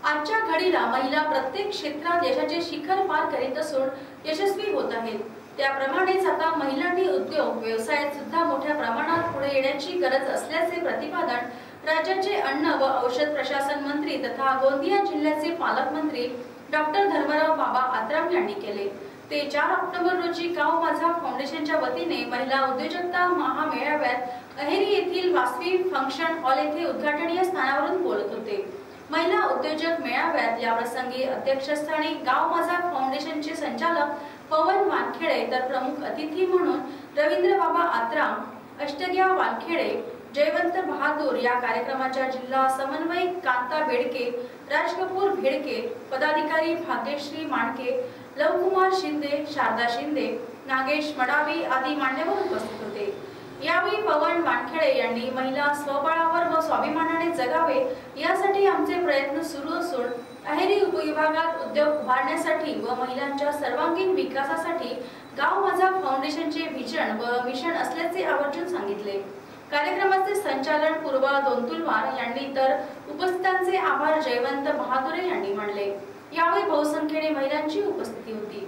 आजच्या घडीला महिला प्रत्येक क्षेत्रात यशाचे शिखर पार करीत असून यशस्वी होत आहेत। त्याप्रमाणेच आता महिलांनी उद्योग व्यवसायात सुद्धा मोठ्या प्रमाणात पुढे येण्याची गरज असल्याचे प्रतिपादन राज्याचे अन्न व औषध प्रशासन मंत्री तथा गोंदिया जिल्ह्याचे पालकमंत्री डॉक्टर धर्मराव बाबा आत्राम यांनी केले। ते 4 ऑक्टोबर रोजी गाव माझा फाउंडेशनच्या वतीने महिला उद्योजकता महामेळाव्यात अहेरी येथील वासवी फंक्शन हॉल येथे उद्घाटनीय स्थानावरून बोलत होते। महिला उद्योजक मेळाव्यात या प्रसंगी अध्यक्षस्थानी गाव माझा फाउंडेशनचे संचालक पवन वानखेडे तर प्रमुख अतिथी म्हणून रवींद्र बाबा आत्राम, अष्टग्या वानखेडे, जयवंत बहादूर या कार्यक्रमाच्या जिल्हा समन्वयक कांता बेडके, राजकपूर भेडके, पदाधिकारी भाग्यश्री मांडके, लवकुमार शिंदे, शारदा शिंदे, नागेश मडावी आदी मान्यवर उपस्थित होते। यावेळी पवन वानखेडे यांनी महिला स्वबळावर व स्वाभिमानाने जगावे यासाठी आमचे प्रयत्न सुरू असून अहेरी उपविभागात उद्योग उभारण्यासाठी व महिलांच्या सर्वांगीण विकासासाठी गाव माझा फाउंडेशनचे विजन व मिशन असल्याचे आवर्जून सांगितले। कार्यक्रमाचे संचालन पूर्वा दोंतुलवार यांनी तर उपस्थितांचे आभार जयवंत बहादुरे यांनी मानले। यावेळी बहुसंख्येने महिलांची उपस्थिती होती।